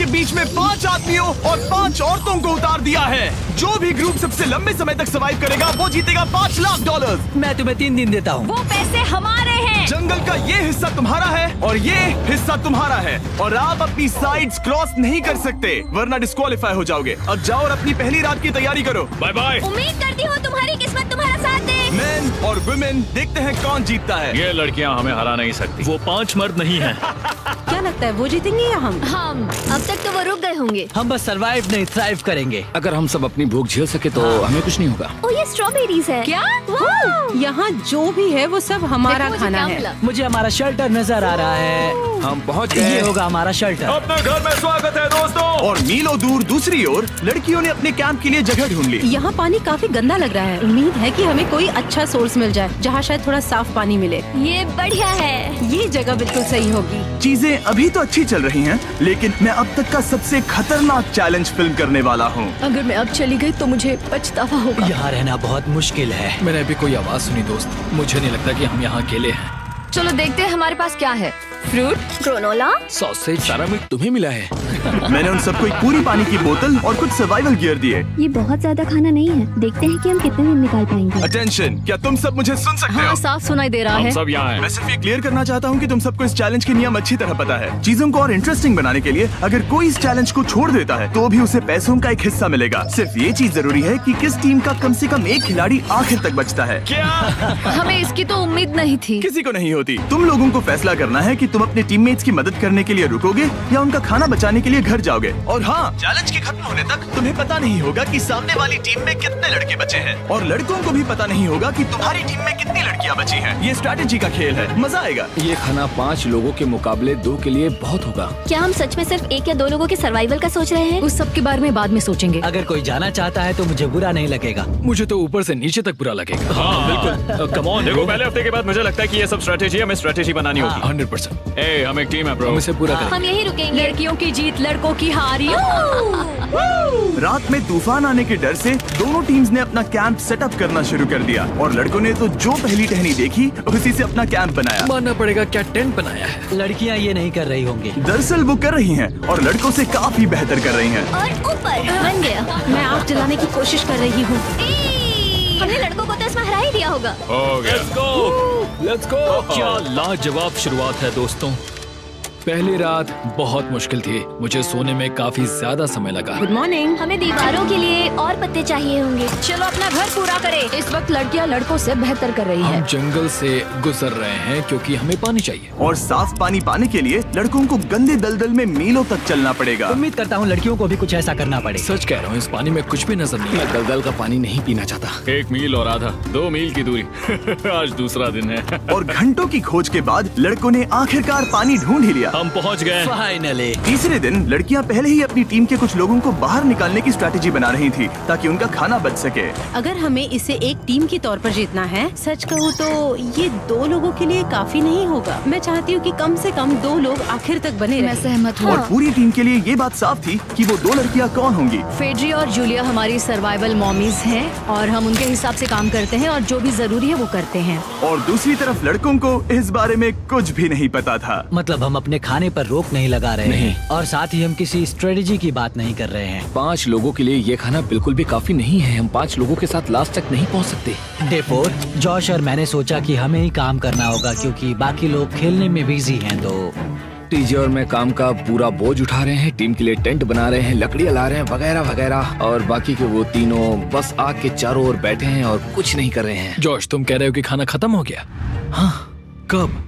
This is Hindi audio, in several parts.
के बीच में 5 आदमियों और 5 औरतों को उतार दिया है। जो भी ग्रुप सबसे लंबे समय तक सर्वाइव करेगा वो जीतेगा $5 लाख। मैं तुम्हें 3 दिन देता हूँ। वो पैसे हमारे हैं। जंगल का ये हिस्सा तुम्हारा है और ये हिस्सा तुम्हारा है और आप अपनी साइड्स क्रॉस नहीं कर सकते वरना डिस्क्वालीफाई हो जाओगे। अब जाओ और अपनी पहली रात की तैयारी करो। Bye bye. उम्मीद करती हूँ तुम्हारी किस्मत तुम्हारा साथ दे। मेन और वुमेन, देखते हैं कौन जीतता है। ये लड़कियां हमें हरा नहीं सकती। वो 5 मर्द नहीं हैं। क्या लगता है वो जीतेंगे या हम? अब तक तो वो रुक गए होंगे। हम बस सरवाइव नहीं थ्राइव करेंगे। अगर हम सब अपनी भूख झेल सके तो हमें कुछ नहीं होगा। ओ ये स्ट्रॉबेरीज है। क्या? यहाँ जो भी है वो सब हमारा देखो मुझे खाना क्या है। मिला। मुझे हमारा शेल्टर नजर आ रहा है। हम पहुँच ये गए। होगा हमारा शेल्टर। अपने घर में स्वागत है दोस्तों। और मीलों दूर दूसरी ओर लड़कियों ने अपने कैंप के लिए जगह ढूंढ ली। यहाँ पानी काफी गंदा लग रहा है। उम्मीद है कि हमें कोई अच्छा सोर्स मिल जाए जहाँ शायद थोड़ा साफ पानी मिले। ये बढ़िया है। ये जगह बिल्कुल सही होगी। चीजें अभी तो अच्छी चल रही हैं, लेकिन मैं अब तक का सबसे खतरनाक चैलेंज फिल्म करने वाला हूँ। अगर मैं अब चली गई तो मुझे पछतावा होगा। यहाँ रहना बहुत मुश्किल है। मैंने अभी कोई आवाज सुनी दोस्त। मुझे नहीं लगता कि हम यहाँ अकेले हैं। चलो देखते हैं हमारे पास क्या है। Fruit, granola. सॉसेज सारा मीट तुम्हें मिला है। मैंने उन सबको एक पूरी पानी की बोतल और कुछ सर्वाइवल गियर दिए। ये बहुत ज्यादा खाना नहीं है। देखते हैं कि हम कितने दिन निकाल पाएंगे। अटेंशन, क्या तुम सब मुझे सुन सकते हो? साफ सुनाई दे रहा हम है। सब यहाँ हैं। मैं सिर्फ ये क्लियर करना चाहता हूँ कि तुम सबको इस चैलेंज के नियम अच्छी तरह पता है। चीजों को और इंटरेस्टिंग बनाने के लिए अगर कोई इस चैलेंज को छोड़ देता है तो भी उसे पैसों का एक हिस्सा मिलेगा। सिर्फ ये चीज जरूरी है कि किस टीम का कम से कम एक खिलाड़ी आखिर तक बचता है। क्या? हमें इसकी तो उम्मीद नहीं थी। किसी को नहीं होती। तुम लोगों को फैसला करना है कि तुम अपने टीममेट्स की मदद करने के लिए रुकोगे या उनका खाना बचाने के लिए घर जाओगे। और हाँ, चैलेंज के खत्म होने तक तुम्हें पता नहीं होगा कि सामने वाली टीम में कितने लड़के बचे हैं और लड़कों को भी पता नहीं होगा कि तुम्हारी टीम में कितनी लड़कियां बची हैं। ये स्ट्रैटेजी का खेल है, मजा आएगा। ये खाना 5 लोगों के मुकाबले 2 के लिए बहुत होगा। क्या हम सच में सिर्फ 1 या 2 लोगों के सर्वाइवल का सोच रहे हैं? उस सब के बारे में बाद में सोचेंगे। अगर कोई जाना चाहता है तो मुझे बुरा नहीं लगेगा। मुझे तो ऊपर से नीचे तक बुरा लगेगा। हाँ बिल्कुल। Come on. देखो पहले हफ्ते के बाद मुझे लगता है कि ये सब स्ट्रेटेजी हमें स्ट्रेटेजी बनानी होगी। 100%। ए, हम एक टीम है ब्रो। हम इसे पूरा करेंगे। हम यही रुकेंगे। लड़कियों की जीत, लड़कों की हार। रात में तूफान आने के डर से दोनों टीम्स ने अपना कैंप सेटअप करना शुरू कर दिया और लड़कों ने तो जो पहली टहनी देखी उसी से अपना कैंप बनाया। मानना पड़ेगा क्या टेंट बनाया है। लड़कियाँ ये नहीं कर रही होंगी। दरअसल वो कर रही हैं और लड़कों से काफी बेहतर कर रही हैं। और ऊपर बन गया। मैं आग जलाने की कोशिश कर रही हूँ। हमने लड़कों को तो इसमें हरा ही दिया होगा। हो गया। Let's go. क्या लाजवाब शुरुआत है दोस्तों। पहली रात बहुत मुश्किल थी। मुझे सोने में काफी ज्यादा समय लगा। Good morning. हमें दीवारों के लिए और पत्ते चाहिए होंगे। चलो अपना घर पूरा करें। इस वक्त लड़कियां लड़कों से बेहतर कर रही हम है। जंगल से गुजर रहे हैं क्योंकि हमें पानी चाहिए। और साफ पानी पाने के लिए लड़कों को गंदे दलदल में मीलों तक चलना पड़ेगा। उम्मीद करता हूँ लड़कियों को भी कुछ ऐसा करना पड़े। सच कह रहा हूँ, इस पानी में कुछ भी नजर नहीं मैं आता। दलदल का पानी नहीं पीना चाहता। 1 मील और आधा, 2 मील की दूरी। आज दूसरा दिन है। और घंटों की खोज के बाद लड़कों ने आखिरकार पानी ढूंढ ही लिया। हम पहुँच गए। फाइनली। तीसरे दिन लड़कियां पहले ही अपनी टीम के कुछ लोगों को बाहर निकालने की स्ट्रैटेजी बना रही थी ताकि उनका खाना बच सके। अगर हमें इसे एक टीम के तौर पर जीतना है, सच कहूँ तो ये 2 लोगों के लिए काफी नहीं होगा। मैं चाहती हूँ कि कम से कम 2 लोग आखिर तक बने मैं रहें। सहमत हूँ। और पूरी टीम के लिए ये बात साफ थी कि वो 2 लड़कियां कौन होंगी। फेड्री और जूलिया हमारी सर्वाइवल मॉमीज हैं और हम उनके हिसाब से काम करते हैं और जो भी जरूरी है वो करते हैं। और दूसरी तरफ लड़कों को इस बारे में कुछ भी नहीं पता था। मतलब हम अपने खाने पर रोक नहीं लगा रहे हैं और साथ ही हम किसी स्ट्रेटेजी की बात नहीं कर रहे हैं। 5 लोगों के लिए ये खाना बिल्कुल भी काफी नहीं है। हम 5 लोगों के साथ लास्ट तक नहीं पहुंच सकते। डे 4, जॉश और मैंने सोचा कि हमें ही काम करना होगा क्योंकि बाकी लोग खेलने में बिजी हैं। तो टीजे और मैं काम का पूरा बोझ उठा रहे हैं। टीम के लिए टेंट बना रहे हैं, लकड़ियाँ ला रहे हैं, वगैरह वगैरह। और बाकी के वो तीनों बस आग के चारों ओर बैठे हैं और कुछ नहीं कर रहे हैं। जॉश, तुम कह रहे हो कि खाना खत्म हो गया? हाँ, कब?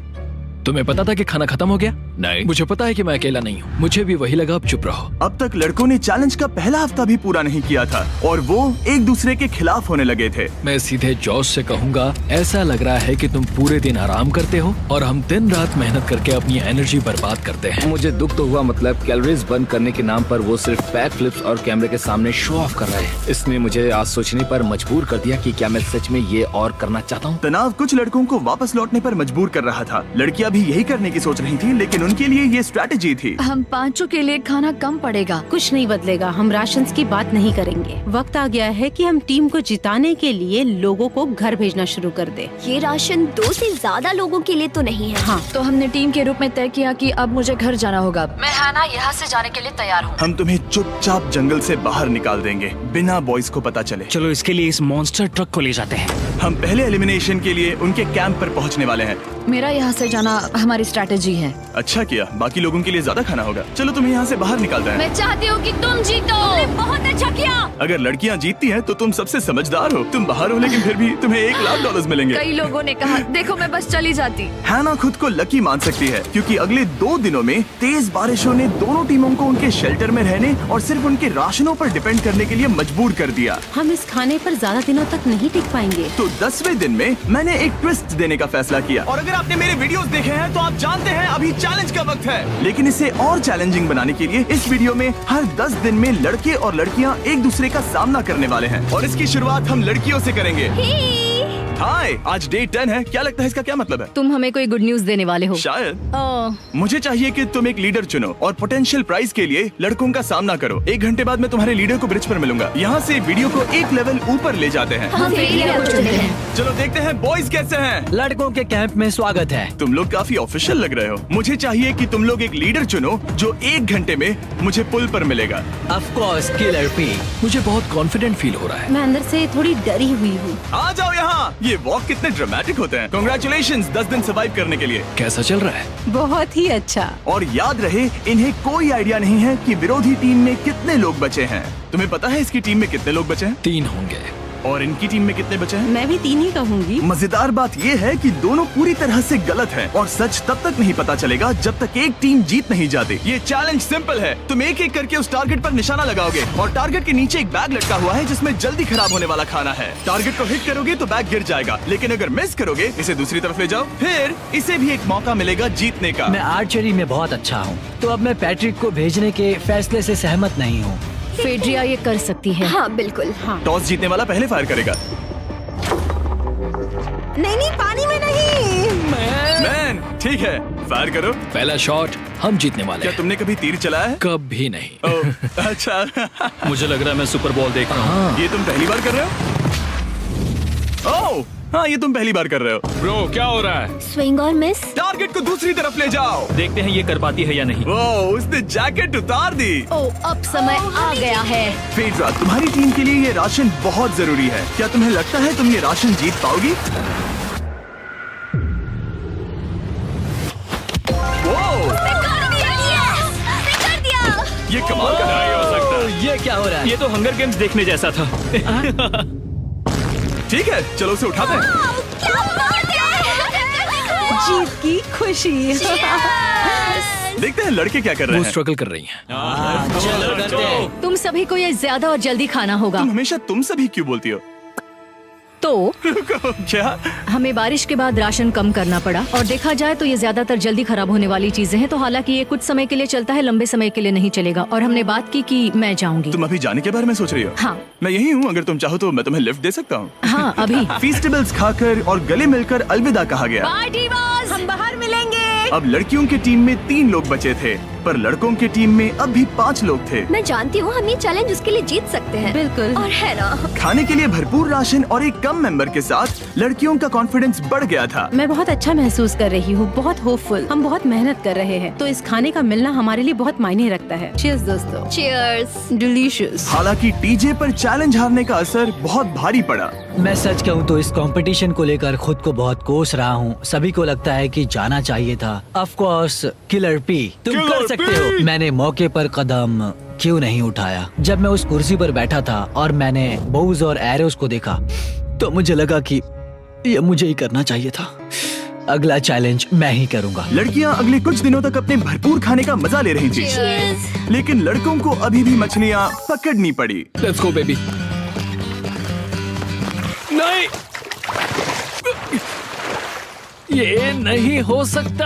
तुम्हें पता था कि खाना खत्म हो गया? नहीं। मुझे पता है कि मैं अकेला नहीं हूँ। मुझे भी वही लगा। अब चुप रहो। अब तक लड़कों ने चैलेंज का पहला हफ्ता भी पूरा नहीं किया था और वो एक दूसरे के खिलाफ होने लगे थे। मैं सीधे जॉश से कहूँगा, ऐसा लग रहा है कि तुम पूरे दिन आराम करते हो और हम दिन रात मेहनत करके अपनी एनर्जी बर्बाद करते हैं। मुझे दुख तो हुआ, मतलब कैलोरीज बर्न करने के नाम पर वो सिर्फ बैक फ्लिप्स और कैमरे के सामने शो ऑफ कर रहे हैं। इसने मुझे आज सोचने पर मजबूर कर दिया कि क्या मैं सच में ये और करना चाहता हूँ। तनाव कुछ लड़कों को वापस लौटने पर मजबूर कर रहा था। लड़कियां भी भी यही करने की सोच रही थी, लेकिन उनके लिए ये स्ट्रैटेजी थी। हम पांचों के लिए खाना कम पड़ेगा। कुछ नहीं बदलेगा, हम राशन की बात नहीं करेंगे। वक्त आ गया है कि हम टीम को जिताने के लिए लोगों को घर भेजना शुरू कर दे। ये राशन 2 से ज्यादा लोगों के लिए तो नहीं है। हाँ, तो हमने टीम के रूप में तय किया कि अब मुझे घर जाना होगा। मैं हैना यहाँ से जाने के लिए तैयार हूँ। हम तुम्हें चुपचाप जंगल से बाहर निकाल देंगे बिना बॉयज को पता चले। चलो इसके लिए इस मॉन्स्टर ट्रक को ले जाते हैं। हम पहले एलिमिनेशन के लिए उनके कैंप पर पहुंचने वाले हैं। मेरा यहाँ से जाना हमारी स्ट्रैटेजी है। अच्छा किया, बाकी लोगों के लिए ज्यादा खाना होगा। चलो तुम्हें यहाँ से बाहर निकालते हैं। मैं चाहती हूँ कि तुम जीतो। बहुत अच्छा किया। अगर लड़कियाँ जीतती हैं तो तुम सबसे समझदार हो। तुम बाहर हो लेकिन फिर भी तुम्हें $1,00,000 मिलेंगे। कई लोगों ने कहा देखो मैं बस चली जाती। हैना खुद को लकी मान सकती है क्योंकि अगले 2 दिनों में तेज बारिशों ने दोनों टीमों को उनके शेल्टर में रहने और सिर्फ उनके राशनों पर डिपेंड करने के लिए मजबूर कर दिया। हम इस खाने पर ज्यादा दिनों तक नहीं टिक पाएंगे। तो 10वें दिन में मैंने एक ट्विस्ट देने का फैसला किया। और अगर आपने मेरे वीडियोस देखे हैं तो आप जानते हैं अभी चैलेंज का वक्त है। लेकिन इसे और चैलेंजिंग बनाने के लिए इस वीडियो में हर 10 दिन में लड़के और लड़कियां एक दूसरे का सामना करने वाले हैं और इसकी शुरुआत हम लड़कियों से करेंगे। हाय, आज डे 10 है। क्या लगता है इसका क्या मतलब है? तुम हमें कोई गुड न्यूज देने वाले हो। शायद। ओह, मुझे चाहिए कि तुम एक लीडर चुनो और पोटेंशियल प्राइज के लिए लड़कों का सामना करो। 1 घंटे बाद मैं तुम्हारे लीडर को ब्रिज पर मिलूंगा। यहाँ से वीडियो को एक लेवल ऊपर ले जाते हैं। हम फेलियर को चुनते हैं। चलो देखते हैं बॉयज कैसे हैं। लड़कों के कैंप में स्वागत है। तुम लोग काफी ऑफिशियल लग रहे हो। मुझे चाहिए कि तुम लोग एक लीडर चुनो जो 1 घंटे में मुझे पुल पर मिलेगा। Of course killer P. मुझे बहुत कॉन्फिडेंट फील हो रहा है। मैं अंदर से थोड़ी डरी हुई हूँ। आ जाओ यहाँ। ये वॉक कितने ड्रामेटिक होते हैं। कांग्रेचुलेशंस 10 दिन सर्वाइव करने के लिए। कैसा चल रहा है? बहुत ही अच्छा। और याद रहे इन्हें कोई आइडिया नहीं है कि विरोधी टीम में कितने लोग बचे हैं। तुम्हें पता है इसकी टीम में कितने लोग बचे हैं? 3 होंगे। और इनकी टीम में कितने बचे हैं? मैं भी 3 ही कहूँगी। मजेदार बात ये है कि दोनों पूरी तरह से गलत हैं और सच तब तक नहीं पता चलेगा जब तक एक टीम जीत नहीं जाती। ये चैलेंज सिंपल है। तुम एक एक करके उस टारगेट पर निशाना लगाओगे और टारगेट के नीचे एक बैग लटका हुआ है जिसमें जल्दी खराब होने वाला खाना है। टारगेट को हिट करोगे तो बैग गिर जाएगा, लेकिन अगर मिस करोगे इसे दूसरी तरफ ले जाओ, फिर इसे भी एक मौका मिलेगा जीतने का। मैं आर्चरी में बहुत अच्छा हूँ, तो अब मैं पैट्रिक को भेजने के फैसले से सहमत नहीं हूँ। फेड्रिया ये कर सकती है। हाँ बिल्कुल। हाँ। टॉस जीतने वाला पहले फायर करेगा। नहीं, पानी में नहीं। मैन, ठीक है, फायर करो। पहला शॉट हम जीतने वाले क्या हैं। तुमने कभी तीर चलाया है? कभी नहीं। ओह, अच्छा। मुझे लग रहा है मैं सुपर बॉल देख रहा हूँ। ये तुम पहली बार कर रहे हो? ओह, हाँ, ये तुम पहली बार कर रहे हो। ब्रो क्या हो रहा है? स्विंग और मिस। टारगेट को दूसरी तरफ ले जाओ। देखते हैं ये कर पाती है या नहीं। ओह, उसने जैकेट उतार दी। ओह, अब समय आ गया है। फेड्रा, तुम्हारी टीम के लिए ये राशन बहुत जरूरी है। क्या तुम्हें लगता है तुम ये राशन जीत पाओगी? ओह, ये कमाल का नहीं हो सकता। ये क्या हो रहा है? ये तो हंगर गेम्स देखने जैसा था। ठीक है, चलो उसे उठाते हैं। जीत की खुशी। देखते हैं लड़के क्या कर रहे वो हैं। स्ट्रगल कर रही हैं। चलो करते हैं। तुम सभी को ये ज्यादा और जल्दी खाना होगा। तुम हमेशा तुम सभी क्यों बोलती हो? तो क्या? हमें बारिश के बाद राशन कम करना पड़ा और देखा जाए तो ये ज्यादातर जल्दी खराब होने वाली चीजें हैं। तो हालांकि ये कुछ समय के लिए चलता है, लंबे समय के लिए नहीं चलेगा। और हमने बात की कि मैं जाऊंगी। तुम अभी जाने के बारे में सोच रही हो? हाँ। मैं यही हूँ, अगर तुम चाहो तो मैं तुम्हें लिफ्ट दे सकता हूँ। हाँ, अभी। फीस्टेबल्स खाकर और गले मिलकर अलविदा कहा गया। हम बाहर मिलेंगे। अब लड़कियों की टीम में 3 लोग बचे थे, पर लड़कों की टीम में अब भी 5 लोग थे। मैं जानती हूँ हम ये चैलेंज उसके लिए जीत सकते हैं। बिल्कुल। और है ना। खाने के लिए भरपूर राशन और एक कम मेंबर के साथ लड़कियों का कॉन्फिडेंस बढ़ गया था। मैं बहुत अच्छा महसूस कर रही हूँ, बहुत होपफुल। हम बहुत मेहनत कर रहे हैं, तो इस खाने का मिलना हमारे लिए बहुत मायने रखता है। चीयर्स दोस्तों। चीयर्स। डिलीशियस। हालांकि टीजे पर चैलेंज हारने का असर बहुत भारी पड़ा। मैं सच कहूँ तो इस कंपटीशन को लेकर खुद को बहुत कोस रहा हूँ। सभी को लगता है कि जाना चाहिए था। ऑफ कोर्स किलर पी, तुम कर सकते हो। मैंने मौके पर कदम क्यों नहीं उठाया? जब मैं उस कुर्सी पर बैठा था और मैंने बोव्स और एरोस को देखा तो मुझे लगा कि ये मुझे ही करना चाहिए था। अगला चैलेंज मैं ही करूंगा। लड़कियां अगले कुछ दिनों तक अपने भरपूर खाने का मजा ले रही थी, लेकिन लड़कों को अभी भी मछलियां पकड़नी पड़ी। Let's go baby. नहीं, ये नहीं हो सकता।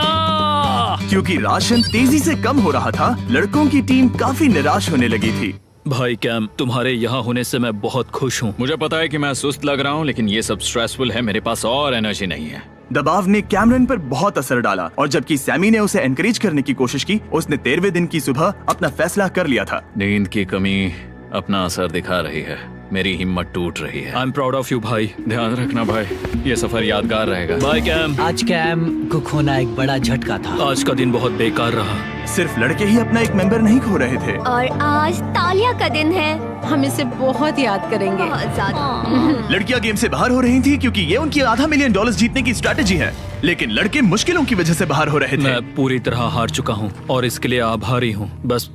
क्योंकि राशन तेजी से कम हो रहा था, लड़कों की टीम काफी निराश होने लगी थी। भाई कैम, तुम्हारे यहाँ होने से मैं बहुत खुश हूँ। मुझे पता है कि मैं सुस्त लग रहा हूँ, लेकिन ये सब स्ट्रेसफुल है। मेरे पास और एनर्जी नहीं है। दबाव ने कैमरन पर बहुत असर डाला और जबकि सैमी ने उसे एनकरेज करने की कोशिश की, उसने 13वें दिन की सुबह अपना फैसला कर लिया था। नींद की कमी अपना असर दिखा रही है, मेरी हिम्मत टूट रही है। I am proud of you भाई। ध्यान रखना भाई, ये सफर यादगार रहेगा। Bye cam. आज कैम को खोना एक बड़ा झटका था। आज का दिन बहुत बेकार रहा। सिर्फ लड़के ही अपना एक मेंबर नहीं खो रहे थे। और आज तालिया का दिन है। हम इसे बहुत याद करेंगे। बहुत ज्यादा। लड़कियां गेम से बाहर हो रही थी क्योंकि ये उनकी $500 मिलियन जीतने की स्ट्रेटेजी है, लेकिन लड़के मुश्किलों की वजह से बाहर हो रहे थे। मैं पूरी तरह हार चुका हूँ और इसके लिए आभारी हूँ। बस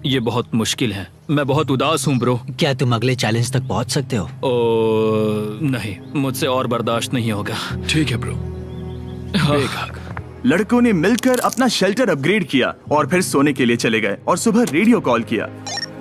ये बहुत मुश्किल है। मैं बहुत उदास हूँ ब्रो। क्या तुम अगले चैलेंज तक पहुंच सकते हो? नहीं, मुझसे और बर्दाश्त नहीं होगा। ठीक है ब्रो। लड़कों ने मिलकर अपना शेल्टर अपग्रेड किया और फिर सोने के लिए चले गए और सुबह रेडियो कॉल किया।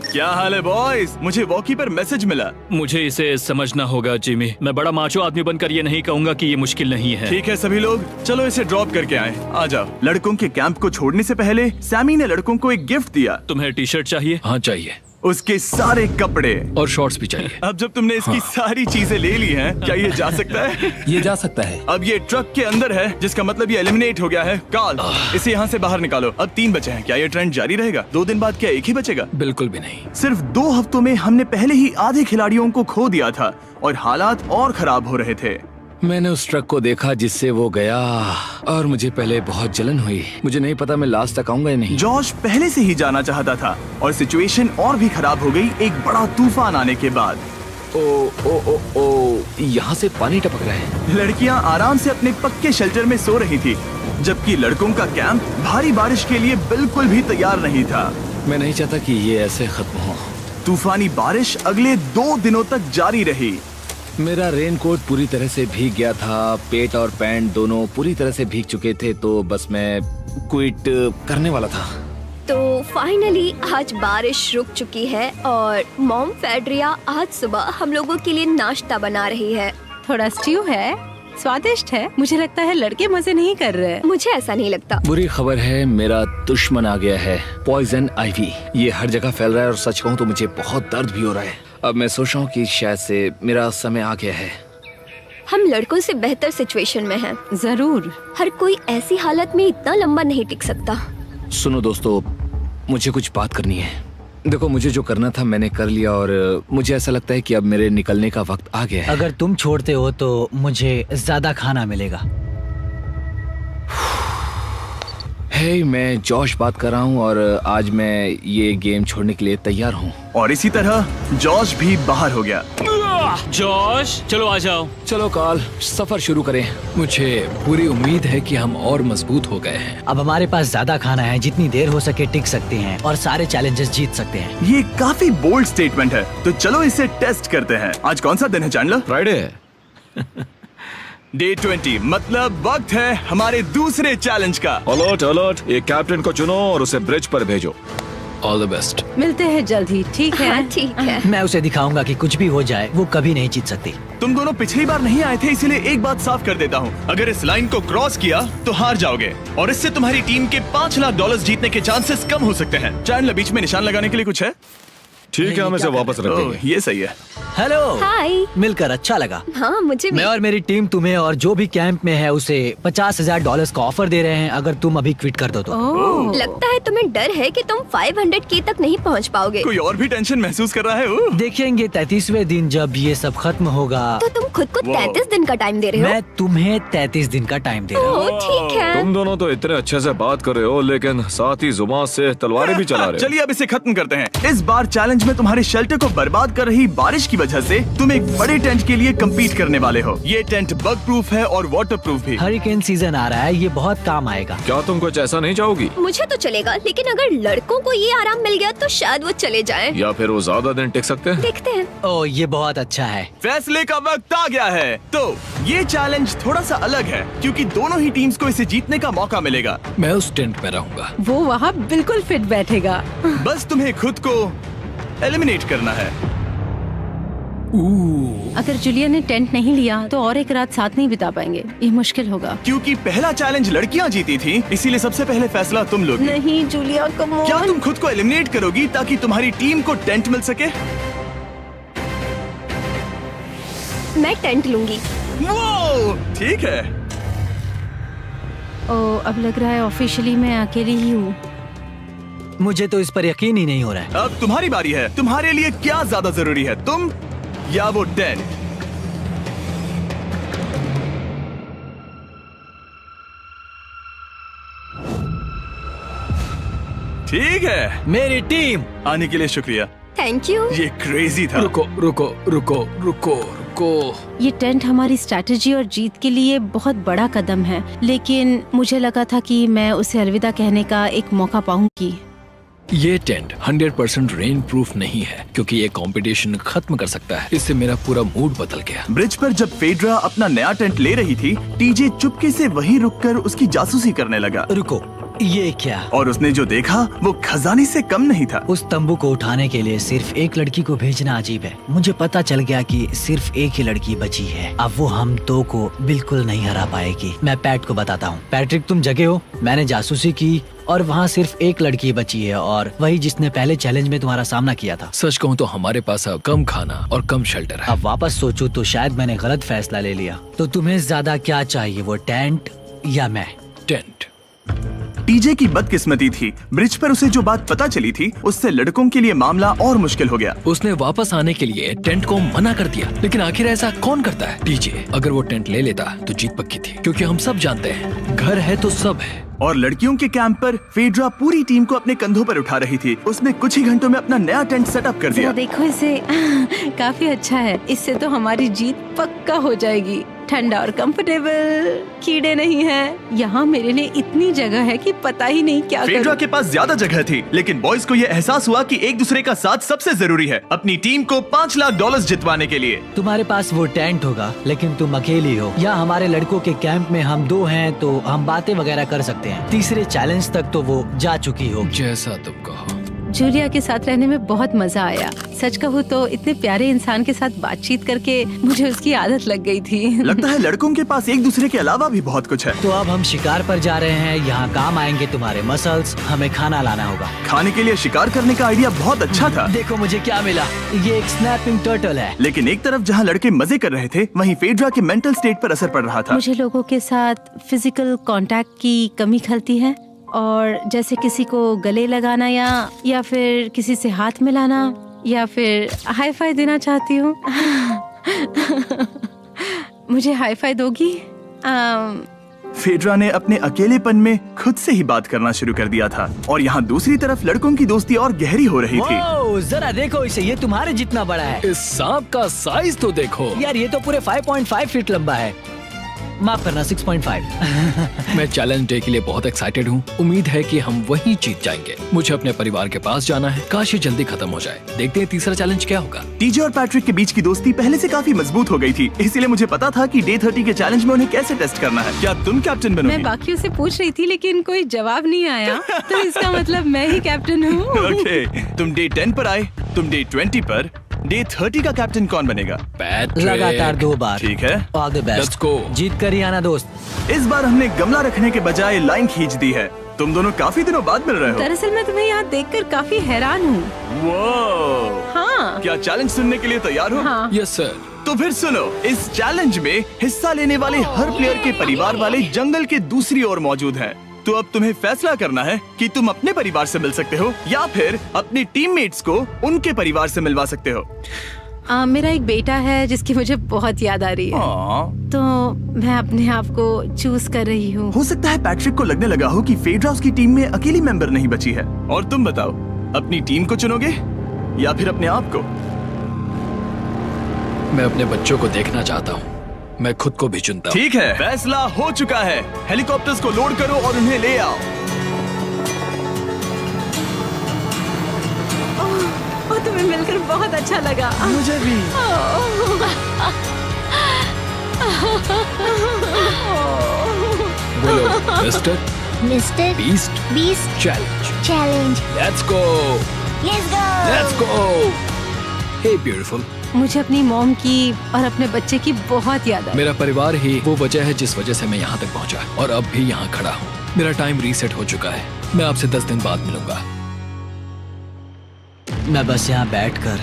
क्या हाल है बॉयज? मुझे वॉकी पर मैसेज मिला। मुझे इसे समझना होगा जिमी। मैं बड़ा माचो आदमी बनकर ये नहीं कहूंगा कि ये मुश्किल नहीं है। ठीक है सभी लोग, चलो इसे ड्रॉप करके आए। आ जाओ। लड़कों के कैंप को छोड़ने से पहले सैमी ने लड़कों को एक गिफ्ट दिया। तुम्हें टी शर्ट चाहिए? हाँ चाहिए। उसके सारे कपड़े और शॉर्ट्स भी चाहिए। अब जब तुमने इसकी सारी चीजें ले ली हैं, क्या ये जा सकता है? ये जा सकता है। अब ये ट्रक के अंदर है, जिसका मतलब ये एलिमिनेट हो गया है। कार्ल, इसे यहाँ से बाहर निकालो। अब 3 बचे हैं। क्या ये ट्रेंड जारी रहेगा? 2 दिन बाद क्या एक ही बचेगा? बिल्कुल भी नहीं। सिर्फ 2 हफ्तों में हमने पहले ही आधे खिलाड़ियों को खो दिया था और हालात और खराब हो रहे थे। मैंने उस ट्रक को देखा जिससे वो गया और मुझे पहले बहुत जलन हुई। मुझे नहीं पता मैं लास्ट तक आऊंगा या नहीं। जॉश पहले से ही जाना चाहता था और सिचुएशन और भी खराब हो गई एक बड़ा तूफान आने के बाद। ओ ओ ओ ओ, यहाँ से पानी टपक रहा है। लड़कियां आराम से अपने पक्के शेल्टर में सो रही थी, जबकि लड़कों का कैंप भारी बारिश के लिए बिल्कुल भी तैयार नहीं था। मैं नहीं चाहता कि ये ऐसे खत्म हो। तूफानी बारिश अगले 2 दिनों तक जारी रही। मेरा रेनकोट पूरी तरह से भीग गया था। पेट और पैंट दोनों पूरी तरह से भीग चुके थे, तो बस मैं क्विट करने वाला था। तो फाइनली आज बारिश रुक चुकी है और मॉम फेड्रिया आज सुबह हम लोगों के लिए नाश्ता बना रही है। थोड़ा स्ट्यू है, स्वादिष्ट है। मुझे लगता है लड़के मजे नहीं कर रहे। मुझे ऐसा नहीं लगता। बुरी खबर है, मेरा दुश्मन आ गया है, पॉइजन आइवी। ये हर जगह फैल रहा है और सच कहूँ तो मुझे बहुत दर्द भी हो रहा है। अब मैं सोच रहा हूँ कि शायद से मेरा समय आ गया है। हम लड़कों से बेहतर सिचुएशन में हैं। जरूर। हर कोई ऐसी हालत में इतना लंबा नहीं टिक सकता। सुनो दोस्तों, मुझे कुछ बात करनी है। देखो, मुझे जो करना था मैंने कर लिया और मुझे ऐसा लगता है कि अब मेरे निकलने का वक्त आ गया है। अगर तुम छोड़ते हो तो मुझे ज्यादा खाना मिलेगा। हे, मैं जॉश बात कर रहा हूँ और आज मैं ये गेम छोड़ने के लिए तैयार हूँ। और इसी तरह जॉश भी बाहर हो गया। जॉश, चलो आ जाओ। चलो कार्ल, सफर शुरू करें। मुझे पूरी उम्मीद है कि हम और मजबूत हो गए हैं। अब हमारे पास ज्यादा खाना है, जितनी देर हो सके टिक सकते हैं और सारे चैलेंजेस जीत सकते हैं। ये काफी बोल्ड स्टेटमेंट है, तो चलो इसे टेस्ट करते हैं। आज कौन सा दिन है चैंडलर? फ्राइडे। डे 20, मतलब वक्त है हमारे दूसरे चैलेंज का। अलर्ट अलर्ट, एक कैप्टन को चुनो और उसे ब्रिज पर भेजो। All the best. मिलते हैं जल्द ही, ठीक है? हाँ, ठीक है। मैं उसे दिखाऊंगा कि कुछ भी हो जाए वो कभी नहीं जीत सकती। तुम दोनों पिछली बार नहीं आए थे, इसीलिए एक बात साफ कर देता हूँ। अगर इस लाइन को क्रॉस किया तो हार जाओगे और इससे तुम्हारी टीम के $5 लाख जीतने के चांसेस कम हो सकते हैं। चैंडलर, बीच में निशान लगाने के लिए कुछ है? ठीक है, हम इसे वापस रख देंगे। ये सही है। हेलो। हाय। मिलकर अच्छा लगा। हाँ, मुझे भी। मैं और मेरी टीम तुम्हें और जो भी कैंप में है उसे $50,000 का ऑफर दे रहे हैं अगर तुम अभी क्विट कर दो तो। लगता है तुम्हें डर है कि तुम 500K तक नहीं पहुंच पाओगे। कोई और भी टेंशन महसूस कर रहा है? देखेंगे 33वें दिन जब ये सब खत्म होगा। तो तुम खुद को 33 दिन का टाइम दे रहे हो? मैं तुम्हें 33 दिन का टाइम दे रहा हूँ। ओह, ठीक है। तुम दोनों तो इतने अच्छे से बात कर रहे हो, लेकिन साथ ही जुबान से तलवारें भी चला रहे हो। चलिए अब इसे खत्म करते हैं। इस बार चैलेंज में तुम्हारे शेल्टर को बर्बाद कर रही बारिश की वजह से तुम एक बड़े टेंट के लिए कम्पीट करने वाले हो। ये टेंट बग प्रूफ है और वाटर प्रूफ भी। हरिकेन सीजन आ रहा है, ये बहुत काम आएगा। क्या तुम कुछ ऐसा नहीं चाहोगी? मुझे तो चलेगा, लेकिन अगर लड़कों को ये आराम मिल गया तो शायद वो चले जाएं। या फिर वो ज्यादा दिन टिक सकते हैं? देखते हैं। ओह, ये बहुत अच्छा है। फैसले का वक्त आ गया है। तो ये चैलेंज थोड़ा सा अलग है क्योंकि दोनों ही टीम्स को इसे जीतने का मौका मिलेगा। मैं उस टेंट में रहूंगा। वो वहाँ बिल्कुल फिट बैठेगा। बस तुम्हें खुद को एलिमिनेट करना है। अगर जूलिया ने टेंट नहीं लिया तो और एक रात साथ नहीं बिता पाएंगे। ये मुश्किल होगा। क्योंकि पहला चैलेंज लड़कियां जीती थी, इसीलिए सबसे पहले फैसला तुम लोगी। नहीं जूलिया, कम ऑन। क्या तुम खुद को एलिमिनेट करोगी ताकि तुम्हारी टीम को टेंट मिल सके? मैं टेंट लूंगी। वो ठीक है। अब लग रहा है ऑफिशियली मैं अकेली ही हूँ। मुझे तो इस पर यकीन ही नहीं हो रहा है। अब तुम्हारी बारी है। तुम्हारे लिए क्या ज्यादा जरूरी है, तुम या वो टेंट? ठीक है, मेरी टीम। आने के लिए शुक्रिया। Thank you. ये क्रेजी था। रुको रुको रुको रुको रुको। ये टेंट हमारी स्ट्रैटेजी और जीत के लिए बहुत बड़ा कदम है, लेकिन मुझे लगा था कि मैं उसे अलविदा कहने का एक मौका पाऊंगी। ये टेंट 100% रेन प्रूफ नहीं है, क्योंकि ये कंपटीशन खत्म कर सकता है। इससे मेरा पूरा मूड बदल गया। ब्रिज पर जब फेड्रा अपना नया टेंट ले रही थी, टीजे चुपके से वहीं रुककर उसकी जासूसी करने लगा। रुको, ये क्या? और उसने जो देखा वो खजाने से कम नहीं था। उस तंबू को उठाने के लिए सिर्फ एक लड़की को भेजना अजीब है। मुझे पता चल गया कि सिर्फ एक ही लड़की बची है। अब वो हम दो को बिल्कुल नहीं हरा पाएगी। मैं पैट को बताता हूँ। पैट्रिक, तुम जगे हो? मैंने जासूसी की और वहाँ सिर्फ एक लड़की बची है, और वही जिसने पहले चैलेंज में तुम्हारा सामना किया था। सच कहूँ तो हमारे पास अब कम खाना और कम शेल्टर है। अब वापस सोचूं तो शायद मैंने गलत फैसला ले लिया। तो तुम्हें ज्यादा क्या चाहिए, वो टेंट या मैं? टेंट। टीजे की बदकिस्मती थी, ब्रिज पर उसे जो बात पता चली थी उससे लड़कों के लिए मामला और मुश्किल हो गया। उसने वापस आने के लिए टेंट को मना कर दिया, लेकिन आखिर ऐसा कौन करता है? टीजे, अगर वो टेंट ले लेता तो जीत पक्की थी, क्योंकि हम सब जानते हैं घर है तो सब है। और लड़कियों के कैंप पर फेड्रा पूरी टीम को अपने कंधों पर उठा रही थी। उसने कुछ ही घंटों में अपना नया टेंट सेटअप कर दिया। जरा देखो इसे। काफी अच्छा है। इससे तो हमारी जीत पक्का हो जाएगी। ठंडा और कंफर्टेबल, कीड़े नहीं हैं। यहाँ मेरे लिए इतनी जगह है कि पता ही नहीं क्या फेड्रा करूं। के पास ज्यादा जगह थी, लेकिन बॉयज को यह एहसास हुआ कि एक दूसरे का साथ सबसे जरूरी है अपनी टीम को $5 लाख जितवाने के लिए। तुम्हारे पास वो टेंट होगा, लेकिन तुम अकेली हो। या हमारे लड़कों के कैंप में हम दो हैं तो हम बातें वगैरह कर सकते हैं। तीसरे चैलेंज तक तो वो जा चुकी हो। जैसा तुम कहो। जूलिया के साथ रहने में बहुत मजा आया। सच कहूँ तो इतने प्यारे इंसान के साथ बातचीत करके मुझे उसकी आदत लग गई थी। लगता है लड़कों के पास एक दूसरे के अलावा भी बहुत कुछ है। तो अब हम शिकार पर जा रहे हैं। यहाँ काम आएंगे तुम्हारे मसल्स। हमें खाना लाना होगा। खाने के लिए शिकार करने का आइडिया बहुत अच्छा था। देखो मुझे क्या मिला। ये एक स्नैपिंग टर्टल है। लेकिन एक तरफ जहाँ लड़के मजे कर रहे थे, वहीं फेड्रा के मेंटल स्टेट पर असर पड़ रहा था। मुझे लोगों के साथ फिजिकल कांटेक्ट की कमी खलती है, और जैसे किसी को गले लगाना या फिर किसी से हाथ मिलाना या फिर हाई फाई देना चाहती हूँ। मुझे हाई फाई दोगी? फेड्रा ने अपने अकेलेपन में खुद से ही बात करना शुरू कर दिया था, और यहाँ दूसरी तरफ लड़कों की दोस्ती और गहरी हो रही थी। वाओ, जरा देखो इसे, ये तुम्हारे जितना बड़ा है। इस सांप का साइज तो देखो यार, ये तो पूरे 5.5 फीट लंबा है। माफ करना, 6.5। मैं चैलेंज डे के लिए बहुत एक्साइटेड हूँ। उम्मीद है कि हम वहीं जीत जाएंगे। मुझे अपने परिवार के पास जाना है। काश ये जल्दी खत्म हो जाए। देखते हैं तीसरा चैलेंज क्या होगा। टीजे और पैट्रिक के बीच की दोस्ती पहले से काफी मजबूत हो गई थी, इसलिए मुझे पता था कि डे 30 के चैलेंज में उन्हें कैसे टेस्ट करना है। क्या तुम कैप्टन मैं बनोगी? बाकियों से पूछ रही थी, लेकिन कोई जवाब नहीं आया। तो इसका मतलब मैं ही कैप्टन हूँ। ओके, तुम डे 10 पर आए, तुम डे 20 पर। डे 30 का कैप्टन कौन बनेगा? पैट्रिक। लगातार 2 बार। ठीक है, all the best. Let's go। जीत कर ही आना दोस्त। इस बार हमने गमला रखने के बजाय लाइन खींच दी है। तुम दोनों काफी दिनों बाद मिल रहे हो। दरअसल मैं तुम्हें यहाँ देखकर काफी हैरान हूँ। वो हाँ। क्या चैलेंज सुनने के लिए तैयार हो? हाँ। Yes sir. तो फिर सुनो, इस चैलेंज में हिस्सा लेने वाले हर प्लेयर के परिवार वाले जंगल के दूसरी ओर मौजूद हैं। तो अब तुम्हें फैसला करना है कि तुम अपने परिवार से मिल सकते हो या फिर अपने टीममेट्स को उनके परिवार से मिलवा सकते हो। मेरा एक बेटा है जिसकी मुझे बहुत याद आ रही है, तो मैं अपने आप को चूज कर रही हूँ। हो सकता है पैट्रिक को लगने लगा हो कि फेड्रा उसकी टीम में अकेली मेंबर नहीं बची है। और तुम बताओ, अपनी टीम को चुनोगे या फिर अपने आप को? मैं अपने बच्चों को देखना चाहता हूँ। मैं खुद को भी चुनता हूँ। ठीक है, फैसला हो चुका है। हेलीकॉप्टर्स को लोड करो और उन्हें ले आओ। तुम्हें मिलकर बहुत अच्छा लगा। मुझे भी। बोलो mister mister Beast challenge. Let's go. Let's go. Hey beautiful. मुझे अपनी मॉम की और अपने बच्चे की बहुत याद आई। मेरा परिवार ही वो वजह है जिस वजह से मैं यहाँ तक पहुँचा, और अब भी यहाँ खड़ा हूँ। मेरा टाइम रीसेट हो चुका है। मैं आपसे 10 दिन बाद मिलूंगा। मैं बस यहाँ बैठकर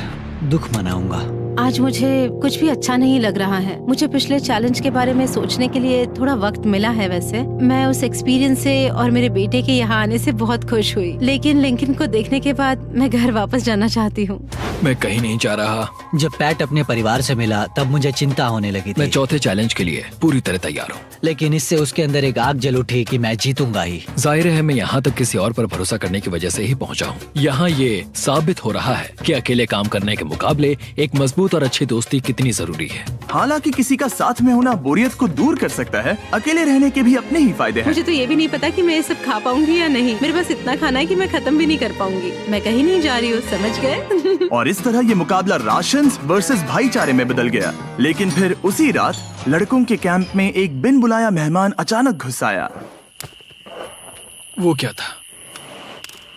दुख मनाऊंगा। आज मुझे कुछ भी अच्छा नहीं लग रहा है। मुझे पिछले चैलेंज के बारे में सोचने के लिए थोड़ा वक्त मिला है। वैसे मैं उस एक्सपीरियंस से और मेरे बेटे के यहाँ आने से बहुत खुश हुई, लेकिन लिंकन को देखने के बाद मैं घर वापस जाना चाहती हूँ। मैं कहीं नहीं जा रहा। जब पैट अपने परिवार से मिला तब मुझे चिंता होने लगी मैं थी, चौथे चैलेंज के लिए पूरी तरह तैयार हूँ। लेकिन इससे उसके अंदर एक आग जल उठी कि मैं जीतूंगा ही। जाहिर है मैं यहाँ तक किसी और पर भरोसा करने की वजह से ही पहुँचा हूँ। यहाँ ये साबित हो रहा है कि अकेले काम करने के मुकाबले एक मजबूत और अच्छी दोस्ती कितनी जरूरी है। हालांकि किसी का साथ में होना बोरियत को दूर कर सकता है, अकेले रहने के भी अपने ही फायदे हैं। मुझे तो ये भी नहीं पता कि मैं ये सब खा पाऊंगी या नहीं। मेरे पास इतना खाना है कि मैं खत्म भी नहीं कर पाऊंगी। मैं कहीं नहीं जा रही हूँ, समझ गए? और इस तरह ये मुकाबला राशंस वर्सेस भाईचारे में बदल गया। लेकिन फिर उसी रात लड़कों के कैंप में एक बिन बुलाया मेहमान अचानक घुस आया। वो क्या था?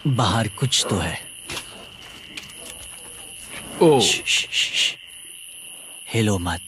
बाहर कुछ तो है। ओ, हिलो मत।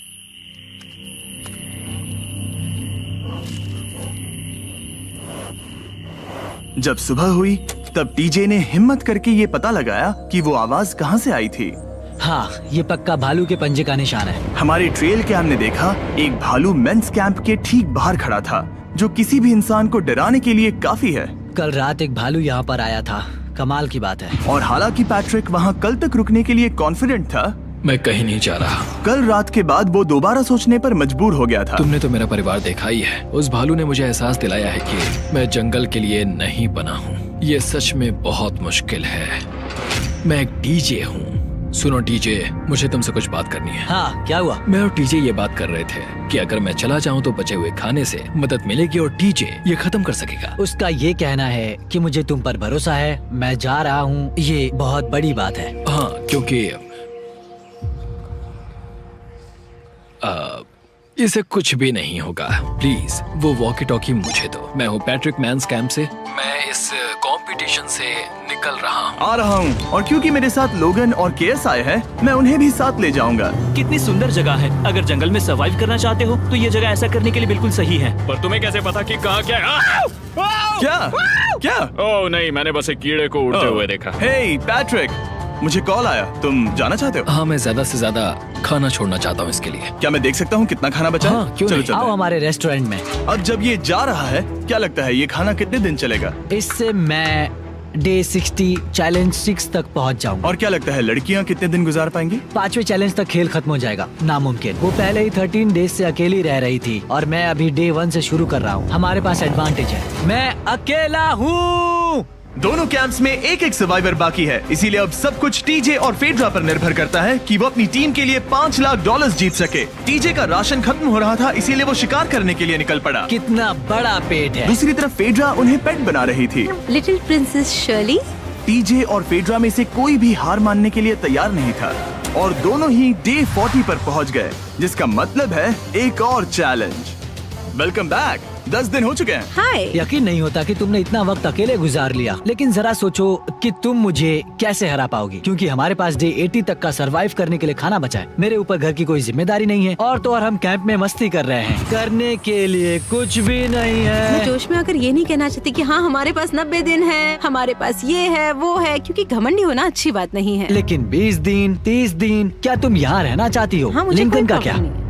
जब सुबह हुई तब टीजे ने हिम्मत करके ये पता लगाया कि वो आवाज कहाँ से आई थी। हाँ, ये पक्का भालू के पंजे का निशान है। हमारी ट्रेल कैम ने देखा एक भालू मेंस कैंप के ठीक बाहर खड़ा था, जो किसी भी इंसान को डराने के लिए काफी है। कल रात एक भालू यहाँ पर आया था, कमाल की बात है। और हालांकि पैट्रिक वहाँ कल तक रुकने के लिए कॉन्फिडेंट था, मैं कहीं नहीं जा रहा। कल रात के बाद वो दोबारा सोचने पर मजबूर हो गया था। तुमने तो मेरा परिवार देखा ही है। उस भालू ने मुझे एहसास दिलाया है कि मैं जंगल के लिए नहीं बना हूँ। ये सच में बहुत मुश्किल है। मैं एक डीजे हूँ। सुनो टीजे, मुझे तुमसे कुछ बात करनी है। हाँ, क्या हुआ? मैं और टीजे ये बात कर रहे थे कि अगर मैं चला जाऊँ तो बचे हुए खाने से मदद मिलेगी और टीजे ये खत्म कर सकेगा। उसका ये कहना है कि मुझे तुम पर भरोसा है, मैं जा रहा हूँ। ये बहुत बड़ी बात है। हाँ, क्योंकि इसे कुछ भी नहीं होगा। प्लीज वो वॉकी टॉकी मुझे दो। मैं हूँ पैट्रिक मेंस कैंप से। मैं इस कंपटीशन से निकल रहा हूँ। आ रहा हूँ, और क्योंकि मेरे साथ लोगन और केएस आए हैं, मैं उन्हें भी साथ ले जाऊंगा। कितनी सुंदर जगह है। अगर जंगल में सर्वाइव करना चाहते हो तो ये जगह ऐसा करने के लिए बिल्कुल सही है। पर तुम्हें कैसे पता कि कहाँ क्या है? क्या क्या? ओह नहीं, मैंने बस एक कीड़े को उड़ते हुए देखा। हे पैट्रिक, मुझे कॉल आया, तुम जाना चाहते हो? हाँ, मैं ज्यादा से ज्यादा खाना छोड़ना चाहता हूँ इसके लिए। क्या मैं देख सकता हूँ कितना खाना बचा है? हाँ, क्यों चलो नहीं? चलते आओ हैं। हमारे रेस्टोरेंट में। अब जब ये जा रहा है, क्या लगता है ये खाना कितने दिन चलेगा? इससे मैं डे 60 चैलेंज 6 तक पहुंच जाऊंगा। और क्या लगता है लड़कियाँ कितने दिन गुजार पाएंगी? 5वें चैलेंज तक खेल खत्म हो जाएगा। नामुमकिन। वो पहले ही 13 डेज से अकेली रह रही थी और मैं अभी डे 1 से शुरू कर रहा हूँ। हमारे पास एडवांटेज है, मैं अकेला हूँ। दोनों कैंप्स में एक एक सर्वाइवर बाकी है, इसीलिए अब सब कुछ टीजे और फेड्रा पर निर्भर करता है कि वो अपनी टीम के लिए $5 लाख जीत सके। टीजे का राशन खत्म हो रहा था, इसीलिए वो शिकार करने के लिए निकल पड़ा। कितना बड़ा पेट है। दूसरी तरफ फेड्रा उन्हें पेट बना रही थी। Little princess Shirley. टीजे और फेड्रा में से कोई भी हार मानने के लिए तैयार नहीं था, और दोनों ही डे 40 पर पहुंच गए, जिसका मतलब है एक और चैलेंज। Welcome back. 10 दिन हो चुके हैं। हाय। यकीन नहीं होता कि तुमने इतना वक्त अकेले गुजार लिया, लेकिन जरा सोचो कि तुम मुझे कैसे हरा पाओगी, क्योंकि हमारे पास डे 80 तक का सरवाइव करने के लिए खाना बचा है। मेरे ऊपर घर की कोई जिम्मेदारी नहीं है, और तो और हम कैंप में मस्ती कर रहे हैं। करने के लिए कुछ भी नहीं मैं है। जोश में आकर ये नहीं कहना चाहती कि हाँ हमारे पास 90 दिन है, हमारे पास ये है वो है, क्योंकि घमंडी होना अच्छी बात नहीं है। लेकिन 20 दिन 30 दिन, क्या तुम यहाँ रहना चाहती हो? हाँ, मुझे लिंकन कोई का प्रॉब्लम क्या? नहीं।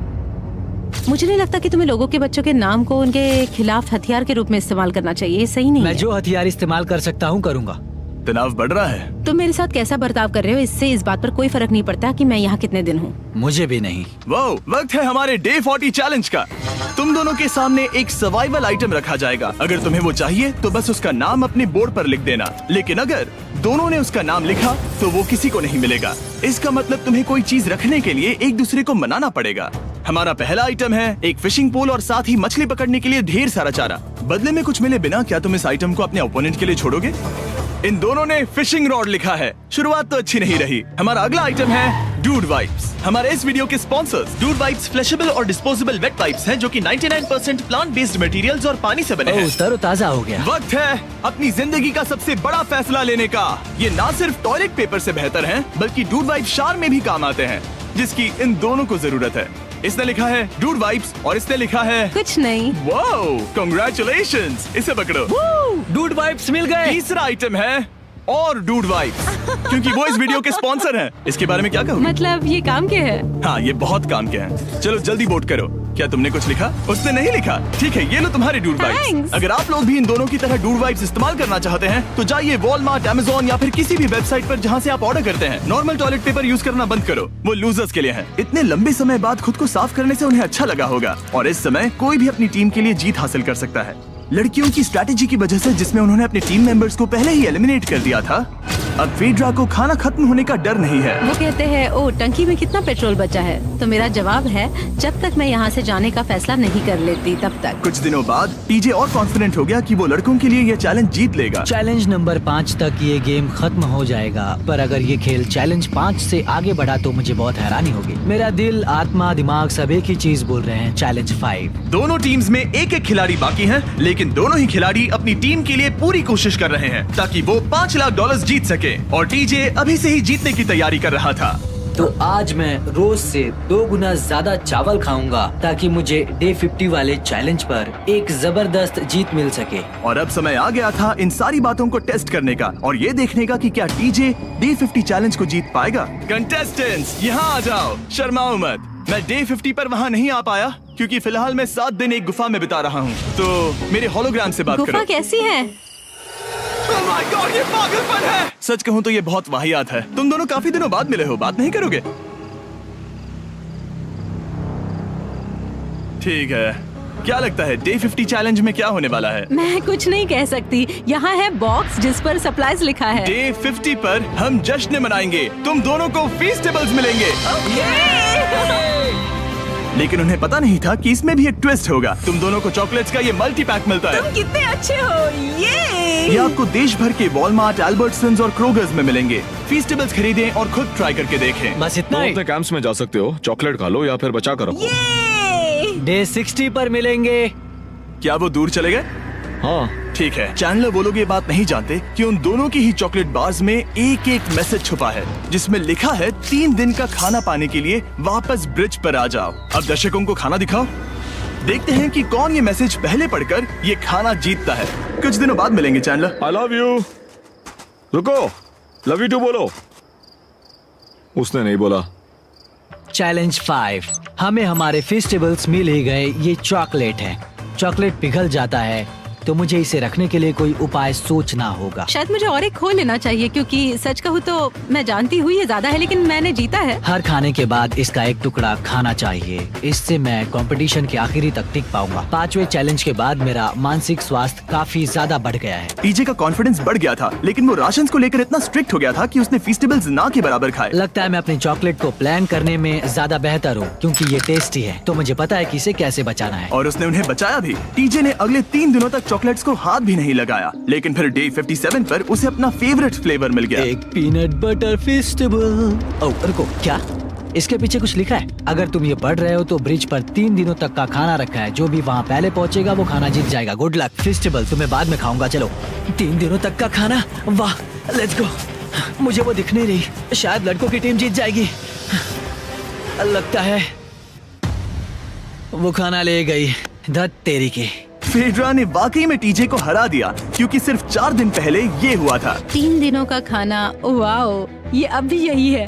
मुझे नहीं लगता कि तुम्हें लोगों के बच्चों के नाम को उनके खिलाफ हथियार के रूप में इस्तेमाल करना चाहिए। ये सही नहीं मैं है। जो हथियार इस्तेमाल कर सकता हूँ करूँगा। तनाव बढ़ रहा है। तुम मेरे साथ कैसा बर्ताव कर रहे हो, इससे इस बात पर कोई फर्क नहीं पड़ता कि मैं यहाँ कितने दिन हूँ। मुझे भी नहीं। वो वक्त है हमारे डे 40 चैलेंज का। तुम दोनों के सामने एक सर्वाइवल आइटम रखा जाएगा। अगर तुम्हें वो चाहिए तो बस उसका नाम अपने बोर्ड पर लिख देना, लेकिन अगर दोनों ने उसका नाम लिखा तो वो किसी को नहीं मिलेगा। इसका मतलब तुम्हें कोई चीज रखने के लिए एक दूसरे को मनाना पड़ेगा। हमारा पहला आइटम है एक फिशिंग पोल और साथ ही मछली पकड़ने के लिए ढेर सारा चारा। बदले में कुछ मिले बिना क्या तुम इस आइटम को अपने ओपोनेंट के लिए छोड़ोगे? इन दोनों ने फिशिंग रॉड लिखा है। शुरुआत तो अच्छी नहीं रही। हमारा अगला आइटम है डूड वाइप्स। हमारे इस वीडियो के स्पॉन्सर्स डूड वाइप्स फ्लैशेबल और डिस्पोजेबल वेट वाइप्स हैं, जो कि 99% प्लांट बेस्ड मटेरियल्स और पानी से बने हैं। तरोताजा हो गया। वक्त है अपनी जिंदगी का सबसे बड़ा फैसला लेने का। ये ना सिर्फ टॉयलेट पेपर से बेहतर हैं, बल्कि डूड वाइप शार में भी काम आते हैं, जिसकी इन दोनों को जरूरत है। इसने लिखा है डूड वाइप्स और इसने लिखा है कुछ नहीं। Wow, congratulations. इसे पकड़ो। डूड वाइप्स मिल गए। तीसरा आइटम है और डूड वाइब्स, क्योंकि वो इस वीडियो के स्पॉन्सर हैं। इसके बारे में क्या कहूँ? मतलब ये काम क्या है? हाँ, ये बहुत काम के हैं। चलो जल्दी वोट करो। क्या तुमने कुछ लिखा? उसने नहीं लिखा। ठीक है, ये लो तुम्हारे डूड वाइब्स। Thanks. अगर आप लोग भी इन दोनों की तरह डूड वाइब्स इस्तेमाल करना चाहते हैं तो जाइए वॉलमार्ट, अमेज़न या फिर किसी भी वेबसाइट पर जहाँ से आप ऑर्डर करते हैं। नॉर्मल टॉयलेट पेपर यूज करना बंद करो, वो लूजर्स के लिए है। इतने लंबे समय बाद खुद को साफ करने से उन्हें अच्छा लगा होगा, और इस समय कोई भी अपनी टीम के लिए जीत हासिल कर सकता है। लड़कियों की स्ट्रैटेजी की वजह से, जिसमें उन्होंने अपने टीम मेंबर्स को पहले ही एलिमिनेट कर दिया था, अब फेड्रा को खाना खत्म होने का डर नहीं है। वो कहते हैं ओ टंकी में कितना पेट्रोल बचा है, तो मेरा जवाब है जब तक मैं यहाँ से जाने का फैसला नहीं कर लेती तब तक। कुछ दिनों बाद टीजे और कॉन्फिडेंट हो गया कि वो लड़कों के लिए ये चैलेंज जीत लेगा। चैलेंज नंबर 5 तक ये गेम खत्म हो जाएगा, पर अगर ये खेल चैलेंज 5 से आगे बढ़ा तो मुझे बहुत हैरानी होगी। मेरा दिल, आत्मा, दिमाग सब एक ही चीज बोल रहे हैं, चैलेंज 5। दोनों टीम्स में एक एक खिलाड़ी बाकी हैं, लेकिन दोनों ही खिलाड़ी अपनी टीम के लिए पूरी कोशिश कर रहे हैं ताकि वो $5 लाख जीत सके, और टीजे अभी से ही जीतने की तैयारी कर रहा था। तो आज मैं रोज से 2 गुना ज्यादा चावल खाऊंगा ताकि मुझे डे 50 वाले चैलेंज पर एक जबरदस्त जीत मिल सके। और अब समय आ गया था इन सारी बातों को टेस्ट करने का और ये देखने का कि क्या टीजे डे 50 चैलेंज को जीत पाएगा। कंटेस्टेंट्स यहाँ आ जाओ, शर्माओ मत। मैं डे 50 पर वहाँ नहीं आ पाया क्योंकि फिलहाल मैं 7 दिन एक गुफा में बिता रहा हूँ, तो मेरे होलोग्राम से बात करो। गुफा कैसी है? Oh my God, ये पागलपन है। सच कहूँ तो ये बहुत वाहियात है। तुम दोनों काफी दिनों बाद मिले हो, बात नहीं करोगे? ठीक है, क्या लगता है डे 50 चैलेंज में क्या होने वाला है? मैं कुछ नहीं कह सकती। यहाँ है बॉक्स जिस पर सप्लाईज लिखा है। डे 50 पर हम जश्न मनाएंगे, तुम दोनों को फीस्टेबल्स मिलेंगे। लेकिन उन्हें पता नहीं था कि इसमें भी एक ट्विस्ट होगा। तुम दोनों को चॉकलेट्स का ये मल्टी पैक मिलता है। तुम कितने अच्छे हो। ये आपको देश भर के वॉलमार्ट, अल्बर्ट्सन्स और क्रोगर्स में मिलेंगे। फीस्टेबल्स खरीदें और खुद ट्राई करके देखें। बस इतना ही। अपने कैंप्स में जा सकते हो, चॉकलेट खा लो या फिर बचा कर रखो। डे 60 पर मिलेंगे। क्या वो दूर चले गए? हाँ, ठीक है। चैंडलर वो लोग ये बात नहीं जानते कि उन दोनों की ही चॉकलेट बार्स में एक एक मैसेज छुपा है जिसमें लिखा है 3 दिन का खाना पाने के लिए वापस ब्रिज पर आ जाओ। अब दर्शकों को खाना दिखाओ, देखते हैं कि कौन ये मैसेज पहले पढ़कर ये खाना जीतता है। कुछ दिनों बाद मिलेंगे चैंडलर। I love you. रुको, लव यू टू बोलो। उसने नहीं बोला। चैलेंज 5। हमें हमारे फेस्टिवल्स मिल ही गए। ये चॉकलेट है। चॉकलेट पिघल जाता है तो मुझे इसे रखने के लिए कोई उपाय सोचना होगा। शायद मुझे और एक खो लेना चाहिए क्योंकि सच कहूँ तो मैं जानती हुई ये ज्यादा है, लेकिन मैंने जीता है। हर खाने के बाद इसका एक टुकड़ा खाना चाहिए, इससे मैं कंपटीशन के आखिरी तक टिक पाऊंगा। 5वें चैलेंज के बाद मेरा मानसिक स्वास्थ्य काफी ज्यादा बढ़ गया है। टीजे का कॉन्फिडेंस बढ़ गया था, लेकिन वो राशन को लेकर इतना स्ट्रिक्ट हो गया था कि उसने फीस्टेबल्स ना के बराबर खाए। लगता है मैं अपनी चॉकलेट को प्लान करने में ज्यादा बेहतर हूँ क्योंकि ये टेस्टी है, तो मुझे पता है कि इसे कैसे बचाना है। और उसने उन्हें बचाया भी। टीजे ने अगले 3 दिनों तक चॉकलेट्स को हाथ भी नहीं लगाया, लेकिन फिर डे 57 पर उसे अपना फेवरेट फ्लेवर मिल गया। एक पीनट बटर फेस्टिवल। ओह रुको, क्या इसके पीछे कुछ लिखा है? अगर तुम ये पढ़ रहे हो तो ब्रिज पर 3 दिनों तक का खाना रखा है। जो भी वहाँ पहले पहुँचेगा वो खाना जीत जाएगा। Good luck. फेस्टिवल तुम्हें बाद में खाऊंगा। चलो, 3 दिनों तक का खाना, वाह, लेट्स गो। मुझे वो दिख नहीं रही, शायद लड़कों की टीम जीत जाएगी। लगता है वो खाना ले गई। धत तेरी की। फेड्रा ने वाकई में टीजे को हरा दिया क्योंकि सिर्फ 4 दिन पहले ये हुआ था। 3 दिनों का खाना, वाओ, ये अब भी यही है।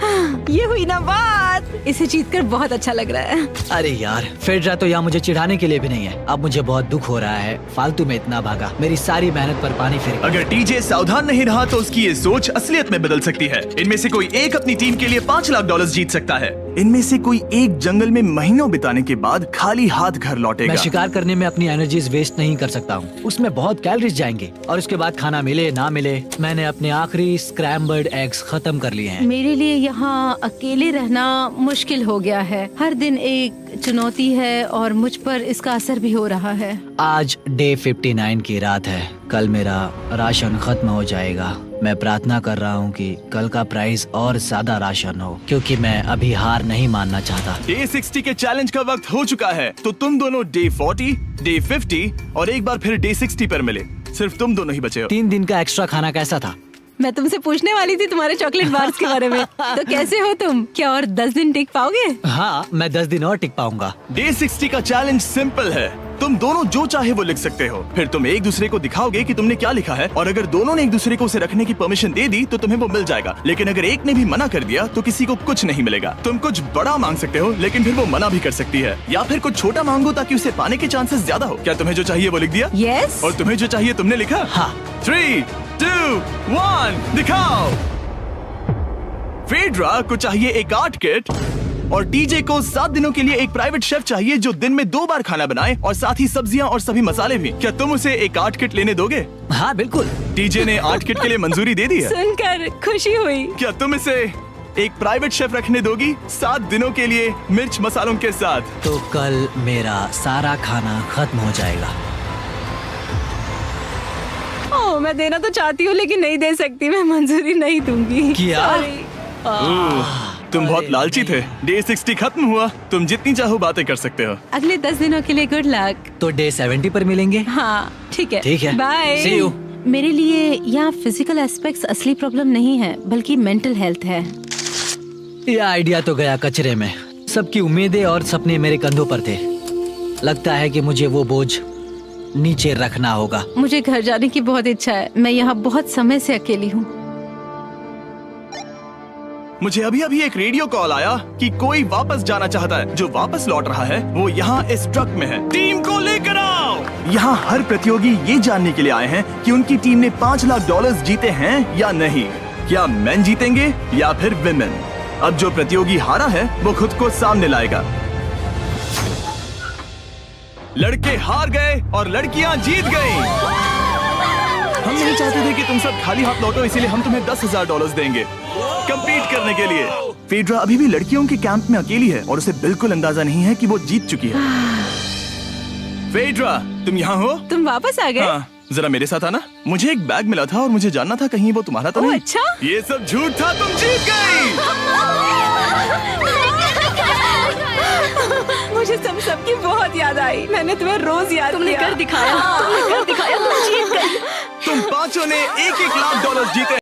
ये हुई ना बात। इसे जीतकर बहुत अच्छा लग रहा है। अरे यार, फेड्रा तो यहाँ मुझे चिढ़ाने के लिए भी नहीं है। अब मुझे बहुत दुख हो रहा है, फालतू में इतना भागा, मेरी सारी मेहनत पर पानी फिर। अगर टीजे सावधान नहीं रहा तो उसकी ये सोच असलियत में बदल सकती है। इनमें से कोई एक अपनी टीम के लिए $5 लाख जीत सकता है। इनमें से कोई एक जंगल में महीनों बिताने के बाद खाली हाथ घर लौटेगा। मैं शिकार करने में अपनी एनर्जीज वेस्ट नहीं कर सकता हूँ, उसमें बहुत कैलोरीज जाएंगे और उसके बाद खाना मिले ना मिले। मैंने अपने आखिरी स्क्रैम्बल्ड एग्स खत्म कर लिए हैं। मेरे लिए यहाँ अकेले रहना मुश्किल हो गया है। हर दिन एक चुनौती है और मुझ पर इसका असर भी हो रहा है। आज डे 59 की रात है। कल मेरा राशन खत्म हो जाएगा। मैं प्रार्थना कर रहा हूँ कि कल का प्राइस और ज्यादा राशन हो क्योंकि मैं अभी हार नहीं मानना चाहता। डे 60 के चैलेंज का वक्त हो चुका है, तो तुम दोनों डे 40, डे 50 और एक बार फिर डे 60 पर मिले। सिर्फ तुम दोनों ही बचे हो। 3 दिन का एक्स्ट्रा खाना कैसा था? मैं तुमसे पूछने वाली थी तुम्हारे चॉकलेट बार्स के बारे में। तो कैसे हो तुम? क्या और 10 दिन टिक पाओगे? हाँ, मैं 10 दिन और टिक पाऊंगा। डे 60 का चैलेंज सिंपल है। तुम दोनों जो चाहे वो लिख सकते हो, फिर तुम एक दूसरे को दिखाओगे कि तुमने क्या लिखा है, और अगर दोनों ने एक दूसरे को उसे रखने की परमिशन दे दी तो तुम्हें वो मिल जाएगा। लेकिन अगर एक ने भी मना कर दिया तो किसी को कुछ नहीं मिलेगा। तुम कुछ बड़ा मांग सकते हो, लेकिन फिर वो मना भी कर सकती है, या फिर कुछ छोटा मांगो ताकि उसे पाने के चांसेस ज्यादा हो। क्या तुम्हें जो चाहिए वो लिख दिया? यस। और तुम्हें जो चाहिए तुमने लिखा? हाँ। 3, 2, 1 दिखाओ। फेड्रा को चाहिए एक आर्ट किट, और टीजे को 7 दिनों के लिए एक प्राइवेट शेफ चाहिए जो दिन में 2 बार खाना बनाए, और साथ ही सब्जियां और सभी मसाले भी। क्या तुम उसे एक आर्ट किट लेने दोगे? हाँ बिल्कुल। टीजे ने आर्ट किट के लिए मंजूरी दे दी है। सुनकर खुशी हुई। क्या तुम इसे एक प्राइवेट शेफ रखने दोगी 7 दिनों के लिए मिर्च मसालों के साथ? तो कल मेरा सारा खाना खत्म हो जाएगा। ओह, मैं देना तो चाहती हूँ लेकिन नहीं दे सकती। मैं मंजूरी नहीं दूंगी। क्या? Sorry। तुम बहुत लालची थे। डे 60 खत्म हुआ, तुम जितनी चाहो बातें कर सकते हो। अगले 10 दिनों के लिए गुड लक। तो डे 70 पर मिलेंगे। हाँ ठीक है। ठीक है। बाय। See you। मेरे लिए यहाँ फिजिकल एस्पेक्ट्स असली प्रॉब्लम नहीं है, बल्कि मेंटल हेल्थ है। यह आइडिया तो गया कचरे में। सबकी उम्मीदें और सपने मेरे कंधों पर थे। लगता है कि मुझे वो बोझ नीचे रखना होगा। मुझे घर जाने की बहुत इच्छा है। मैं यहाँ बहुत समय से अकेली हूँ। मुझे अभी अभी एक रेडियो कॉल आया कि कोई वापस जाना चाहता है। जो वापस लौट रहा है वो यहाँ इस ट्रक में है। टीम को लेकर आओ। यहाँ हर प्रतियोगी ये जानने के लिए आए हैं कि उनकी टीम ने $5 लाख जीते हैं या नहीं। क्या मेन जीतेंगे या फिर विमेन? अब जो प्रतियोगी हारा है वो खुद को सामने लाएगा। लड़के हार गए और लड़कियां जीत गईं। हम नहीं चाहते थे कि तुम सब खाली हाथ लौटो, इसीलिए हम तुम्हें $10,000 देंगे कंपीट करने के लिए। फेड्रा अभी भी लड़कियों के कैंप में अकेली है और उसे बिल्कुल अंदाजा नहीं है कि वो जीत चुकी है। फेड्रा, तुम यहाँ हो? तुम वापस आ गए? हाँ, जरा मेरे साथ आना। मुझे एक बैग मिला था और मुझे जानना था कहीं वो तुम्हारा तो ओह, नहीं। अच्छा? ये सब झूठ था, तुम जीत गई। मुझे सबकी बहुत याद आई। मैंने तुम्हें रोज याद तुमने किया। कर दिखाया, तुमने कर दिखाया, तुम जीत गई। तुम पांचों ने $1-1 लाख जीते।